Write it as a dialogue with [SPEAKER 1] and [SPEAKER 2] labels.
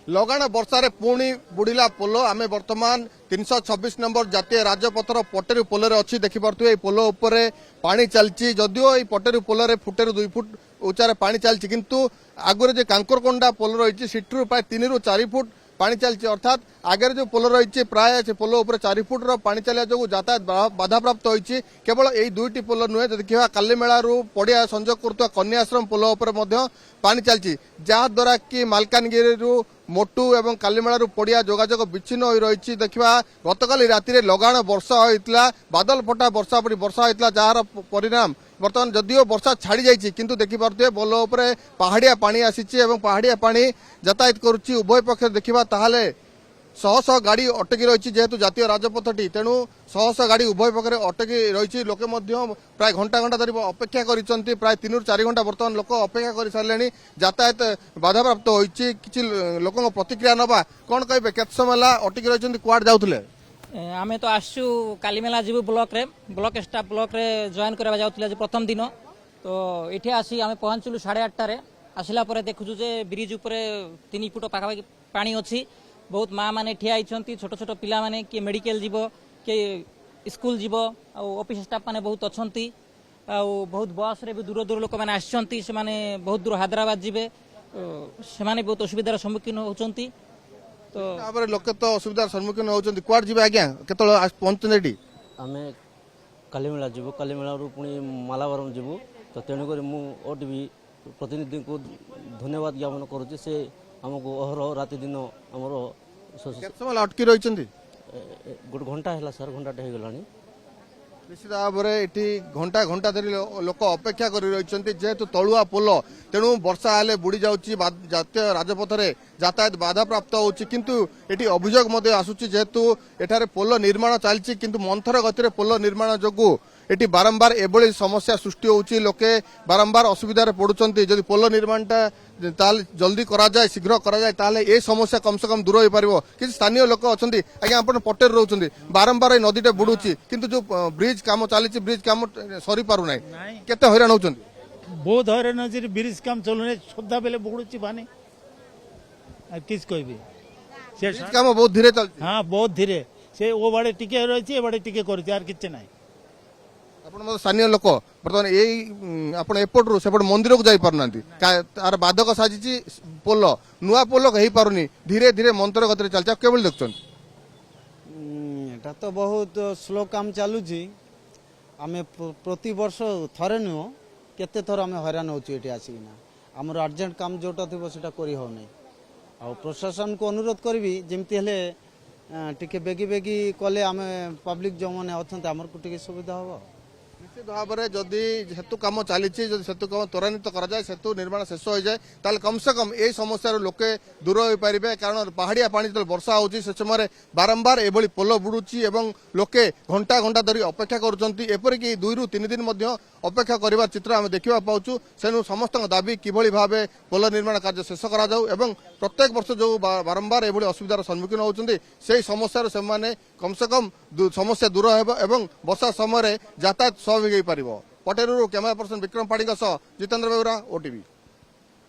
[SPEAKER 1] लगाण वर्षार पुणी बुड़िला पोल आम बर्तमान 326 नंबर जातीय राजपथर पटेरू पोल अच्छी देखिपे पोल उपर पानी चलती जदियो ये पटेरू पोल फुटेरू 2 फुट उच्चार पानी चलती किंतु आगुरी कांकरकोंडा पोल रही सिट्रु प्राय 3 ରୁ 4 फुट पानी चलती अर्थात आगे जो पोल रही प्राय से पोल उपर 4 फुट पानी चलिया जो यातायात बाधा प्राप्त होती केवल यही 2टी पोल नुहे देखा कालीमेलू पड़िया संजोग करुवा कन्याश्रम पोल उपर पानी चलती जहाद्वारा कि मालकानगिरी मोटू एवं कालीमेलू पड़िया जोगाजोग विच्छिन्न हो रही देखा गतकाली राति लगाण वर्षा होता बादल फटा वर्षा पड़ी वर्षा होता जार परिणाम बर्तमान जदियो वर्षा छाड़ी जाइए किंतु देखिपे पोल उपर पहाड़िया पानी आसी पहाड़िया पानी यातायात करुच्ची उभय पक्ष देखा ताहले शह शह गाड़ी अटकी रही जेहेतु जातीय राजपथटी तेणु शह शह गाड़ी उभय पक्षे अटकी रही लोके प्राय घंटा घंटा धरी अपेक्षा कर प्राय 3 ରୁ 4 घंटा बर्तमान लोक अपेक्षा कर सारे यातायात बाधाप्राप्त होती किसी लोक प्रतिक्रिया नवा कौन कहे केत समय अटकी रही कुआड जाऊे
[SPEAKER 2] आमे तो आसु कालीमेला जीवु ब्लॉक रे ब्लॉक स्टाफ ब्लॉक रे जॉइन करबा जाउतले जे प्रथम दिन तो एठी आसी आमे पहुंचलु 8:30 रे आसिला परे देखुछु जे ब्रिज ऊपर 3 फुट पाखा पानी अछि बहुत माँ माने ठिया आइछंती छोट छोट पिला माने के मेडिकल जीवो के स्कूल जीवो आ ऑफिस स्टाफ माने बहुत अछंती आ बहुत बस रे भी दूर दूर लोक माने आछंती से माने बहुत दूर हैदराबाद जीवे से माने बहुत असुविधार सम्मुखीन होचंती तो
[SPEAKER 1] तापर लोक तो असुविधार सम्मुखीन होचंती कुआड जीवे आज्ञा केतळ पहुंचनेडी
[SPEAKER 3] आमे कालीमेला जीवु कालीमेला रु पुणी मालाबारम जीवु तो तेणु करी मु ओटीवी प्रतिनिधि को धन्यवाद ज्ञापन करूची से हमको अहर राति दिन आमर
[SPEAKER 1] समय अटकी रही
[SPEAKER 3] गोटे घंटा है सर घंटा हो गलानी
[SPEAKER 1] निश्चित भाव में घंटा घंटा धरी लोक अपेक्षा कर रही जेहेतु तलुआ पोल तेणु वर्षा हेले बुड़ी जाऊँगी जातीय राजपथरे यातायात बाधा प्राप्त होची किंतु एटी अभियोग आसूची जेहेतु एठारे पोल निर्माण चलती किंतु मंथर गति पोल निर्माण जोगु एटी बारंबार एभली समस्या सृष्टि होची लोके बारंबार असुविधार पड़ुचंती जदि पोल निर्माणटा जल्दी करा जाए शीघ्र करा जाए ताले ए समस्या कम से कम दूर हो पारिबो कि स्थानीय लोक अछंती आज्ञा आपण पटेर रहउचंती बारंबार ए नदीटे बुडुची किंतु जो ब्रिज काम चलीची ब्रिज काम सरी पारु नै केते हैरान होउचंती
[SPEAKER 4] बहुत हैरान होची ब्रिज काम चलुने सदा बेले बुडुची पानी किस कहबी से
[SPEAKER 1] ब्रिज काम बहुत धीरे चलती
[SPEAKER 4] हां बहुत धीरे से ओ बाडे टिके रहची ए बाडे टिके करची आर किछ नै
[SPEAKER 1] आपण स्थानीय लोक बर्तमान यही आपण एपटू सेपट मंदिर को जाई पारनांती तार बाधक साजिची पोल नुआ पोल हो पारुनी धीरे धीरे मंत्र गति चलचा केवल देखछन
[SPEAKER 5] एटा तो बहुत स्लो काम चलुची आमे प्रति वर्ष थरे नुह केते थर आमे हैरान होची एठी आसीना हमर अर्जेंट काम जोटा थिबो सेटा करी हो नै आ प्रशासन को अनुरोध करबी जेमति हेले टिके बेगी बेगी कले आमे पब्लिक जो माने अछंत हमर को टिके सुविधा होबो
[SPEAKER 1] निश्चित भाव में जदि सेतु कम चली सेतु कम त्वरान्वित कराए सेतु निर्माण शेष हो जाए ताल कम से कम यही समस्या लोके दूर हो पारे कारण पहाड़िया पानी जो वर्षा होची से समय बारंबार एभली पोल बुड़ुची एवं लोके घंटा घंटा धरी अपेक्षा करपरिक 2 ରୁ 3 दिन अपेक्षा कर चित्र आम देखा पाचु से समस्त दाबी किभली भाव पोल निर्माण कार्य शेष करा प्रत्येक वर्ष जो बारंबार एभली असुविधार सम्मुखीन होती से समस्या से कम से कम समस्या दूर हो वर्षा समय यातायात स्वाभाविक हो पार पटेरू कैमरा पर्सन विक्रम पाड़ी जितेंद्र बेउरा ओटीवी।